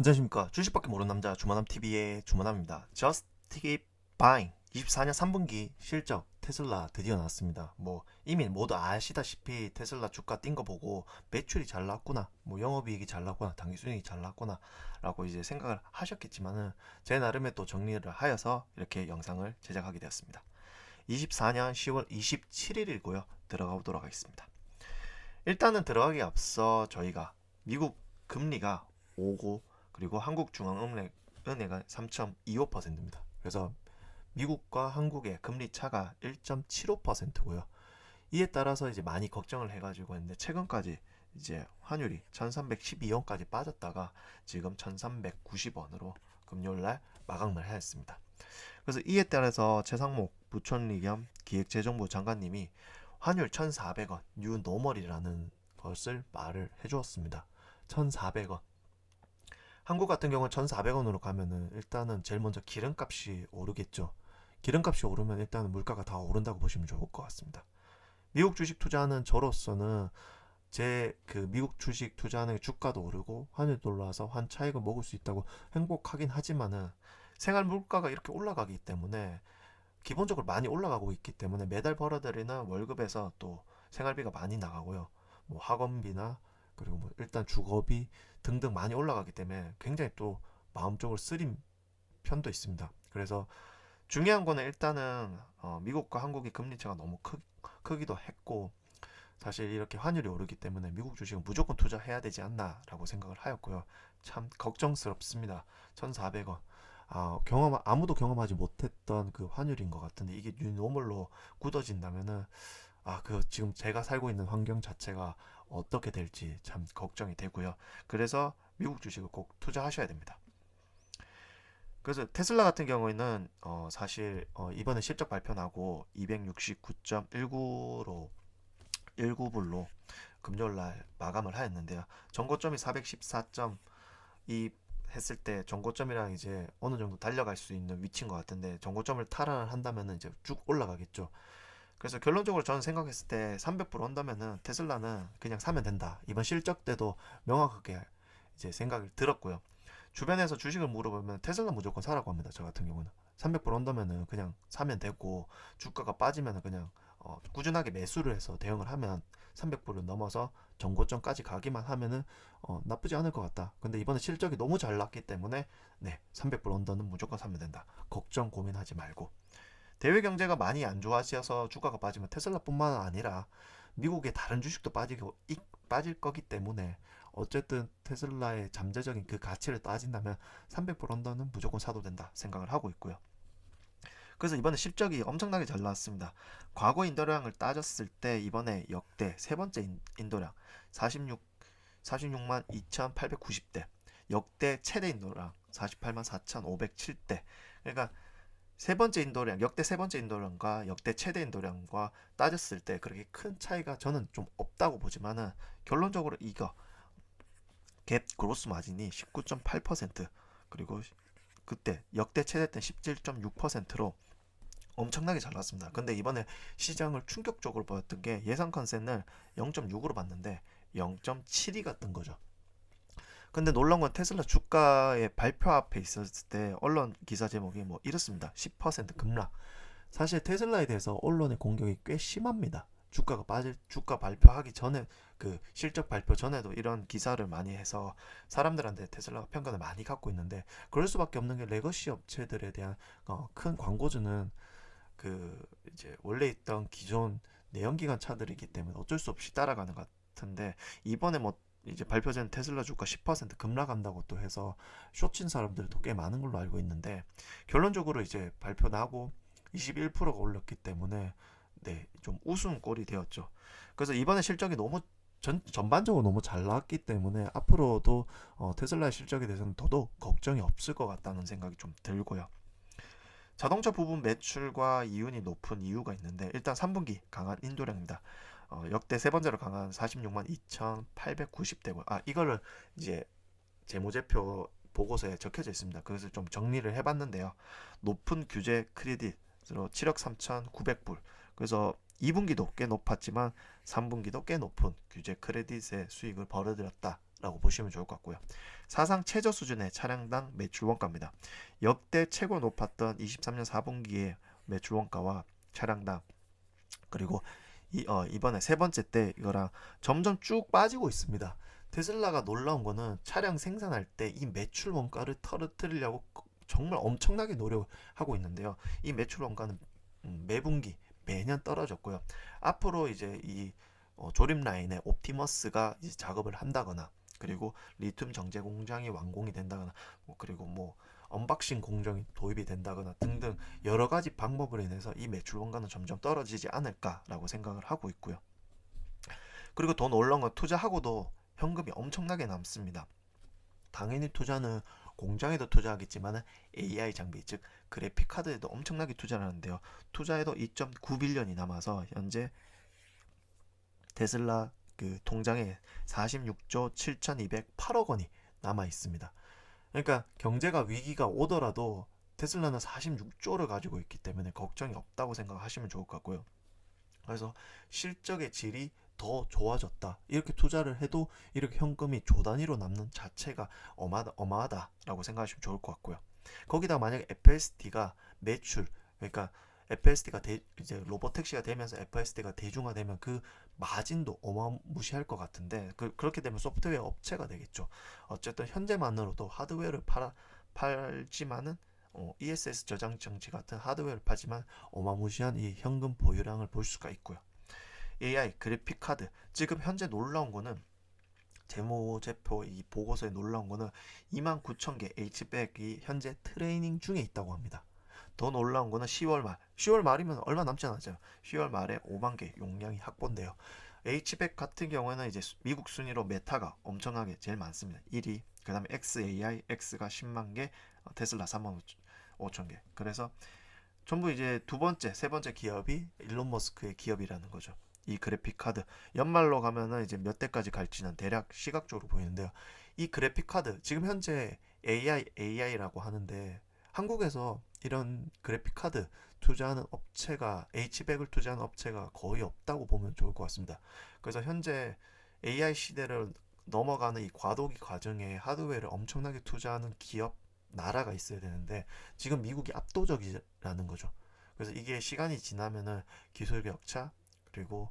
안녕하십니까. 주식밖에 모르는 남자 주마남TV의 주마남입니다. Just Keep Buying 24년 3분기 실적 테슬라 드디어 나왔습니다. 뭐 이미 모두 아시다시피 테슬라 주가 뛴 거 보고 매출이 잘 나왔구나, 뭐 영업이익이 잘 나왔구나, 당기순이익이 잘 나왔구나 라고 이제 생각을 하셨겠지만은 제 나름의 또 정리를 하여서 이렇게 영상을 제작하게 되었습니다. 24년 10월 27일이고요. 들어가 보도록 하겠습니다. 일단은 들어가기 앞서 저희가 미국 금리가 5고 그리고 한국중앙은행가 3.25%입니다. 그래서 미국과 한국의 금리 차가 1.75%고요. 이에 따라서 이제 많이 걱정을 해가지고 했는데 최근까지 이제 환율이 1312원까지 빠졌다가 지금 1390원으로 금요일날 마감을 하였습니다. 그래서 이에 따라서 최상목 부총리 겸 기획재정부 장관님이 환율 1,400원 뉴 노멀이라는 것을 말을 해주었습니다. 1,400원. 한국 같은 경우는 1,400원으로 가면은 일단은 제일 먼저 기름값이 오르겠죠. 기름값이 오르면 일단은 물가가 다 오른다고 보시면 좋을 것 같습니다. 미국 주식 투자하는 저로서는 제 그 미국 주식 투자하는 주가도 오르고 환율도 올라와서 환 차익을 먹을 수 있다고 행복하긴 하지만은 생활 물가가 이렇게 올라가기 때문에 기본적으로 많이 올라가고 있기 때문에 매달 벌어들이는 월급에서 또 생활비가 많이 나가고요. 뭐 학원비나 그리고 뭐 일단 주거비 등등 많이 올라가기 때문에 굉장히 또 마음적으로 쓰린 편도 있습니다. 그래서 중요한 거는 일단은 미국과 한국의 금리 차가 너무 크기도 했고 사실 이렇게 환율이 오르기 때문에 미국 주식은 무조건 투자해야 되지 않나라고 생각을 하였고요. 참 걱정스럽습니다. 1,400원. 아무도 경험하지 못했던 그 환율인 것 같은데 이게 뉴노멀로 굳어진다면은 그 지금 제가 살고 있는 환경 자체가 어떻게 될지 참 걱정이 되고요. 그래서 미국 주식을 꼭 투자하셔야 됩니다. 그래서 테슬라 같은 경우에는 사실 이번에 실적 발표 나고 269.19로 19불로 금요일 날 마감을 하였는데요. 전고점이 414.2 했을 때 전고점이랑 이제 어느 정도 달려갈 수 있는 위치인 것 같은데 전고점을 탈환을 한다면 이제 쭉 올라가겠죠. 그래서 결론적으로 저는 생각했을 때 300% 온다면은 테슬라는 그냥 사면 된다. 이번 실적 때도 명확하게 이제 생각이 들었고요. 주변에서 주식을 물어보면 테슬라 무조건 사라고 합니다. 저 같은 경우는 300% 온다면은 그냥 사면 되고 주가가 빠지면은 그냥 꾸준하게 매수를 해서 대응을 하면 300%를 넘어서 정고점까지 가기만 하면은 나쁘지 않을 것 같다. 근데 이번에 실적이 너무 잘 났기 때문에 네, 300% 언더는 무조건 사면 된다. 걱정 고민하지 말고. 대외 경제가 많이 안 좋아져서 주가가 빠지면 테슬라뿐만 아니라 미국의 다른 주식도 빠질 거기 때문에 어쨌든 테슬라의 잠재적인 그 가치를 따진다면 300% 언더는 무조건 사도 된다 생각을 하고 있고요. 그래서 이번에 실적이 엄청나게 잘 나왔습니다. 과거 인도량을 따졌을 때 이번에 역대 세 번째 인도량 46만 2,890대, 역대 최대 인도량 48만 4,507대. 그러니까 세 번째 인도량, 역대 세 번째 인도량과 역대 최대 인도량과 따졌을 때 그렇게 큰 차이가 저는 좀 없다고 보지만은 결론적으로 이거 갭 그로스 마진이 19.8% 그리고 그때 역대 최대 때는 17.6%로 엄청나게 잘 났습니다. 근데 이번에 시장을 충격적으로 보였던 게 예상 컨센을 0.6으로 봤는데 0.72가 뜬 거죠. 근데 놀라운 건 테슬라 주가의 발표 앞에 있었을 때 언론 기사 제목이 뭐 이렇습니다. 10% 급락. 사실 테슬라에 대해서 언론의 공격이 꽤 심합니다. 주가 발표하기 전에 그 실적 발표 전에도 이런 기사를 많이 해서 사람들한테 테슬라가 편견을 많이 갖고 있는데 그럴 수밖에 없는 게 레거시 업체들에 대한 큰 광고주는 그 이제 원래 있던 기존 내연기관 차들이기 때문에 어쩔 수 없이 따라가는 것 같은데 이번에 뭐 이제 발표된 테슬라 주가 10% 급락한다고 또 해서 쇼친 사람들도 꽤 많은 걸로 알고 있는데 결론적으로 이제 발표 나고 21%가 올랐기 때문에 네, 좀 우스운 꼴이 되었죠. 그래서 이번에 실적이 너무 전반적으로 너무 잘 나왔기 때문에 앞으로도 테슬라의 실적에 대해서는 더더욱 걱정이 없을 것 같다는 생각이 좀 들고요. 자동차 부분 매출과 이윤이 높은 이유가 있는데 일단 3분기 강한 인도량입니다. 역대 세 번째로 강한 46만 2,890대고 이거를 이제 재무제표 보고서에 적혀져 있습니다. 그래서 좀 정리를 해봤는데요. 높은 규제 크레딧으로 7억 3,900불. 그래서 2분기도 꽤 높았지만 3분기도 꽤 높은 규제 크레딧의 수익을 벌어들였다라고 보시면 좋을 것 같고요. 사상 최저 수준의 차량당 매출 원가입니다. 역대 최고 높았던 23년 4분기의 매출 원가와 차량당, 그리고 이번에 세 번째 때 이거랑 점점 쭉 빠지고 있습니다. 테슬라가 놀라운 거는 차량 생산할 때 이 매출 원가를 떨어뜨리려고 정말 엄청나게 노력하고 있는데요. 이 매출 원가는 매분기 매년 떨어졌고요. 앞으로 이제 이 조립 라인에 옵티머스가 이제 작업을 한다거나, 그리고 리튬 정제 공장이 완공이 된다거나, 그리고 뭐 언박싱 공정이 도입이 된다거나 등등 여러 가지 방법으로 인해서 이 매출 원가는 점점 떨어지지 않을까라고 생각을 하고 있고요. 그리고 더 놀라운 건 투자하고도 현금이 엄청나게 남습니다. 당연히 투자는 공장에도 투자하겠지만 AI 장비, 즉 그래픽 카드에도 엄청나게 투자를 하는데요. 투자에도 2.9빌런이 남아서 현재 테슬라 그 통장에 46조 7,208억 원이 남아 있습니다. 그러니까 경제가 위기가 오더라도 테슬라는 46조를 가지고 있기 때문에 걱정이 없다고 생각하시면 좋을 것 같고요. 그래서 실적의 질이 더 좋아졌다, 이렇게 투자를 해도 이렇게 현금이 조 단위로 남는 자체가 어마하다라고 생각하시면 좋을 것 같고요. 거기다 만약에 FSD가 매출, 그러니까 FSD가 이제 로보택시가 되면서 FSD가 대중화되면 그 마진도 어마무시할 것 같은데, 그렇게 되면 소프트웨어 업체가 되겠죠. 어쨌든 현재만으로도 하드웨어를 팔지만은 ESS 저장 장치 같은 하드웨어를 팔지만 어마무시한 이 현금 보유량을 볼 수가 있고요. AI 그래픽 카드, 지금 현재 놀라운 거는 재무제표 이 보고서에 놀라운 거는 29,000개 H100이 현재 트레이닝 중에 있다고 합니다. 더 놀라운 거는 10월 말이면 얼마 남지 않았죠. 10월 말에 5만 개 용량이 확보인데요. H100 같은 경우에는 이제 미국 순위로 메타가 엄청나게 제일 많습니다. 1위, 그 다음에 XAI, X가 10만 개, 테슬라 3만 5천 개. 그래서 전부 이제 두 번째, 세 번째 기업이 일론 머스크의 기업이라는 거죠. 이 그래픽 카드 연말로 가면은 이제 몇 대까지 갈지는 대략 시각적으로 보이는데요. 이 그래픽 카드 지금 현재 AI라고 하는데, 한국에서 이런 그래픽 카드 투자하는 업체가, H100을 투자하는 업체가 거의 없다고 보면 좋을 것 같습니다. 그래서 현재 AI 시대를 넘어가는 이 과도기 과정에 하드웨어를 엄청나게 투자하는 기업, 나라가 있어야 되는데 지금 미국이 압도적이라는 거죠. 그래서 이게 시간이 지나면은 기술 격차, 그리고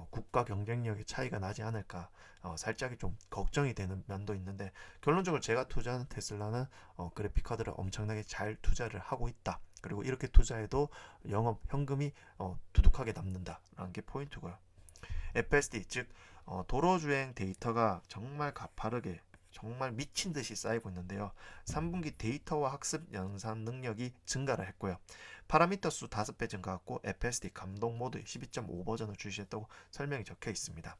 국가 경쟁력의 차이가 나지 않을까, 살짝이 좀 걱정이 되는 면도 있는데, 결론적으로 제가 투자하는 테슬라는 그래픽 카드를 엄청나게 잘 투자를 하고 있다. 그리고 이렇게 투자해도 영업 현금이 두둑하게 남는다라는 게 포인트고요. FSD, 즉 도로주행 데이터가 정말 가파르게, 정말 미친 듯이 쌓이고 있는데요. 3분기 데이터와 학습 연산 능력이 증가를 했고요. 파라미터 수 5배 증가했고 FSD 감동 모드 12.5 버전을 출시했다고 설명이 적혀 있습니다.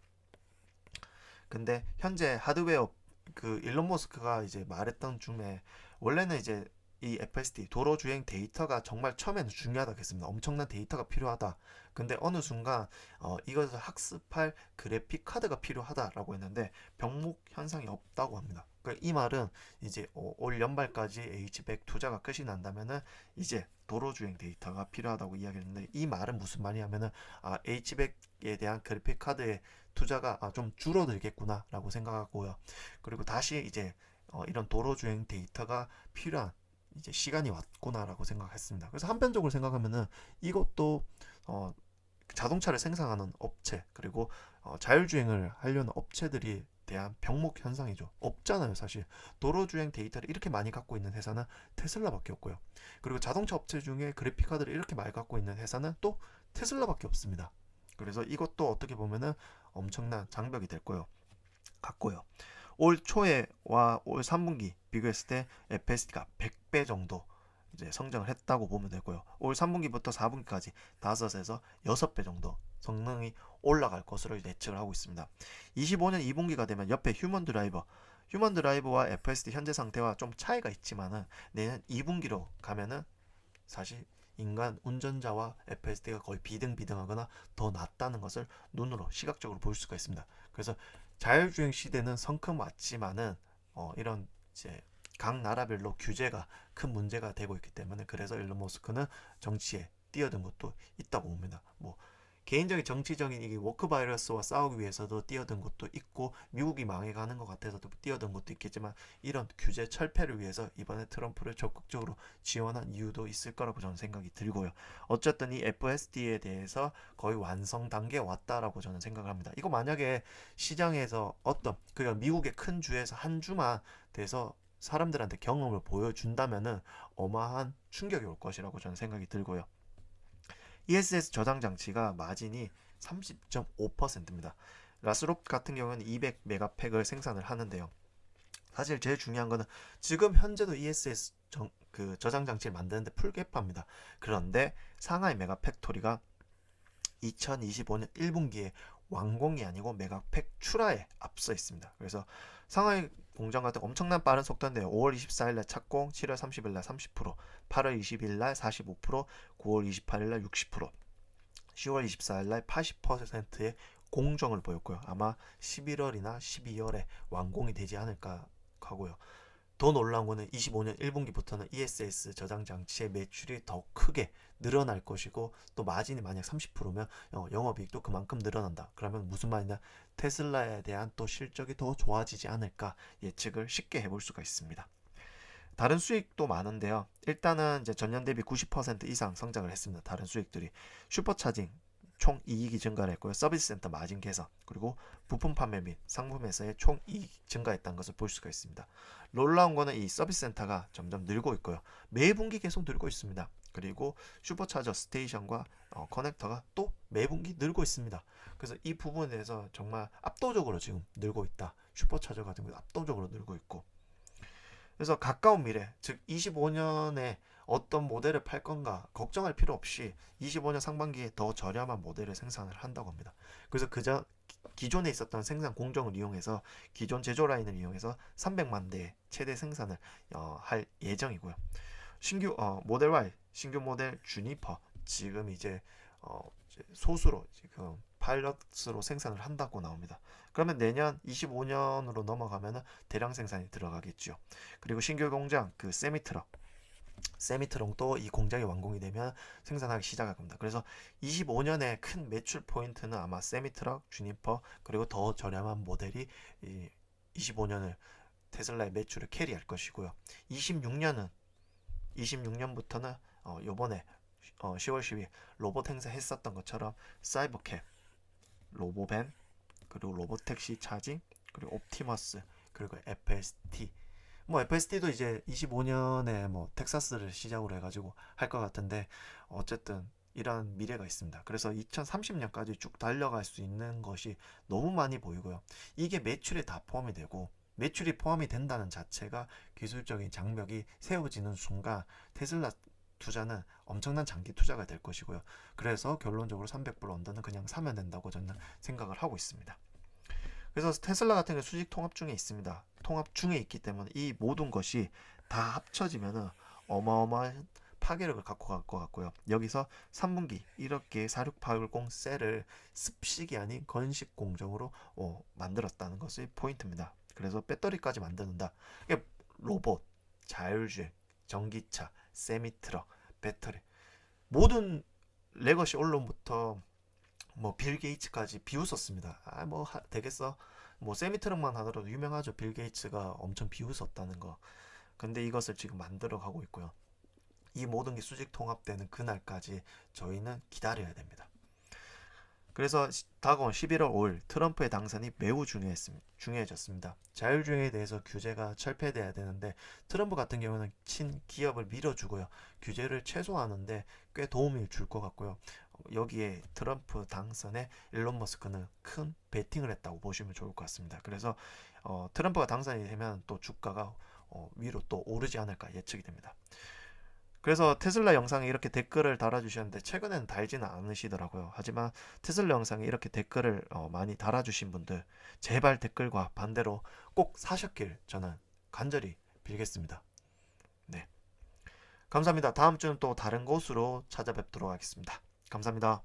근데 현재 하드웨어, 그 일론 머스크가 이제 말했던 중에, 원래는 이제 이 FSD 도로 주행 데이터가 정말 처음에는 중요하다고 했습니다. 엄청난 데이터가 필요하다. 근데 어느 순간 이것을 학습할 그래픽 카드가 필요하다라고 했는데 병목 현상이 없다고 합니다. 그러니까 이 말은 이제 올 연말까지 H100 투자가 끝이 난다면은 이제 도로 주행 데이터가 필요하다고 이야기했는데, 이 말은 무슨 말이냐면은 H100에 대한 그래픽 카드의 투자가 좀 줄어들겠구나라고 생각하고요. 그리고 다시 이제 이런 도로 주행 데이터가 필요한 이제 시간이 왔구나라고 생각했습니다. 그래서 한편적으로 생각하면은 이것도 자동차를 생산하는 업체, 그리고 자율주행을 하려는 업체들이 대한 병목 현상이죠. 없잖아요, 사실. 도로주행 데이터를 이렇게 많이 갖고 있는 회사는 테슬라밖에 없고요. 그리고 자동차 업체 중에 그래픽 카드를 이렇게 많이 갖고 있는 회사는 또 테슬라밖에 없습니다. 그래서 이것도 어떻게 보면은 엄청난 장벽이 될 거요 같고요. 올 초에와 올 3분기 비교했을 때 FSD가 100배 정도 이제 성장을 했다고 보면 되고요. 올 3분기부터 4분기까지 5에서 6배 정도 성능이 올라갈 것으로 예측을 하고 있습니다. 25년 2분기가 되면 옆에 휴먼 드라이버와 FSD 현재 상태와 좀 차이가 있지만은 내년 2분기로 가면은 사실 인간 운전자와 FSD가 거의 비등비등하거나 더 낫다는 것을 눈으로 시각적으로 볼 수가 있습니다. 그래서 자율주행 시대는 성큼 왔지만은 이런 이제 각 나라별로 규제가 큰 문제가 되고 있기 때문에, 그래서 일론 머스크는 정치에 뛰어든 것도 있다고 봅니다. 뭐 개인적인 정치적인 이 워크 바이러스와 싸우기 위해서도 뛰어든 것도 있고 미국이 망해가는 것 같아서도 뛰어든 것도 있겠지만 이런 규제 철폐를 위해서 이번에 트럼프를 적극적으로 지원한 이유도 있을 거라고 저는 생각이 들고요. 어쨌든 이 FSD에 대해서 거의 완성 단계에 왔다라고 저는 생각을 합니다. 이거 만약에 시장에서 어떤 그러니까 미국의 큰 주에서 한 주만 돼서 사람들한테 경험을 보여준다면은 어마한 충격이 올 것이라고 저는 생각이 들고요. ESS 저장 장치가 마진이 30.5%입니다. 라스롭 같은 경우는 200메가팩을 생산을 하는데요. 사실 제일 중요한 거는 지금 현재도 ESS 그 저장 장치를 만드는데 풀개파입니다. 그런데 상하이 메가팩토리가 2025년 1분기에 완공이 아니고 메가팩 출하에 앞서 있습니다. 그래서 상하이 공장 같은 엄청난 빠른 속도인데요. 5월 24일날 착공, 7월 30일날 30%, 8월 20일날 45%, 9월 28일날 60%, 10월 24일날 80%의 공정을 보였고요. 아마 11월이나 12월에 완공이 되지 않을까 하고요. 더 놀라운 거는 25년 1분기부터는 ESS 저장 장치의 매출이 더 크게 늘어날 것이고 또 마진이 만약 30%면 영업이익도 그만큼 늘어난다. 그러면 무슨 말이냐? 테슬라에 대한 또 실적이 더 좋아지지 않을까 예측을 쉽게 해볼 수가 있습니다. 다른 수익도 많은데요. 일단은 이제 전년 대비 90% 이상 성장을 했습니다. 다른 수익들이 슈퍼차징 총 이익이 증가를 했고요. 서비스 센터 마진 개선, 그리고 부품 판매 및 상품에서의 총 이익이 증가했다는 것을 볼 수가 있습니다. 놀라운 거는 이 서비스 센터가 점점 늘고 있고요. 매 분기 계속 늘고 있습니다. 그리고 슈퍼차저 스테이션과 커넥터가 또 매 분기 늘고 있습니다. 그래서 이 부분에 대해서 정말 압도적으로 지금 늘고 있다. 슈퍼차저 같은 경우 압도적으로 늘고 있고, 그래서 가까운 미래, 즉 25년에 어떤 모델을 팔 건가 걱정할 필요 없이 25년 상반기에 더 저렴한 모델을 생산을 한다고 합니다. 그래서 그저 기존에 있었던 생산 공정을 이용해서 기존 제조 라인을 이용해서 300만 대 최대 생산을 할 예정이고요. 신규 모델 Y, 신규 모델 주니퍼 지금 이제 소수로 지금 파일럿으로 생산을 한다고 나옵니다. 그러면 내년 25년으로 넘어가면 대량 생산이 들어가겠죠. 그리고 신규 공장 그 세미트럭도 이 공장이 완공이 되면 생산하기 시작할 겁니다. 그래서 25년에 큰 매출 포인트는 아마 세미트럭, 주니퍼 그리고 더 저렴한 모델이 25년을 테슬라의 매출을 캐리할 것이고요. 26년부터는 요번에 10월 10일 로봇 행사 했었던 것처럼 사이버캡, 로보밴, 그리고 로보택시 차징, 그리고 옵티머스, 그리고 FST. 뭐 FST도 이제 25년에 뭐 텍사스를 시작으로 해가지고 할 것 같은데 어쨌든 이런 미래가 있습니다. 그래서 2030년까지 쭉 달려갈 수 있는 것이 너무 많이 보이고요. 이게 매출에 다 포함이 되고 매출이 포함이 된다는 자체가 기술적인 장벽이 세워지는 순간 테슬라 투자는 엄청난 장기 투자가 될 것이고요. 그래서 결론적으로 300불 언더는 그냥 사면 된다고 저는 생각을 하고 있습니다. 그래서 테슬라 같은 경우 수직 통합 중에 있습니다. 통합 중에 있기 때문에 이 모든 것이 다 합쳐지면은 어마어마한 파괴력을 갖고 갈 것 같고요. 여기서 3분기 이렇게 4680 셀을 습식이 아닌 건식 공정으로 만들었다는 것이 포인트입니다. 그래서 배터리까지 만드는다. 로봇, 자율주행, 전기차, 세미트럭, 배터리 모든 레거시 언론부터 뭐 빌 게이츠까지 비웃었습니다. 뭐 되겠어. 뭐 세미트럭만 하더라도 유명하죠. 빌 게이츠가 엄청 비웃었다는 거. 근데 이것을 지금 만들어 가고 있고요. 이 모든 게 수직 통합되는 그날까지 저희는 기다려야 됩니다. 그래서 다가온 11월 5일 트럼프의 당선이 매우 중요해졌습니다. 자율주행에 대해서 규제가 철폐돼야 되는데 트럼프 같은 경우는 친기업을 밀어주고요. 규제를 최소화하는데 꽤 도움을 줄 것 같고요. 여기에 트럼프 당선에 일론 머스크는 큰 베팅을 했다고 보시면 좋을 것 같습니다. 그래서 트럼프가 당선이 되면 또 주가가 위로 또 오르지 않을까 예측이 됩니다. 그래서 테슬라 영상에 이렇게 댓글을 달아주셨는데 최근에는 달지는 않으시더라고요. 하지만 테슬라 영상에 이렇게 댓글을 많이 달아주신 분들 제발 댓글과 반대로 꼭 사셨길 저는 간절히 빌겠습니다. 네, 감사합니다. 다음 주는 또 다른 곳으로 찾아뵙도록 하겠습니다. 감사합니다.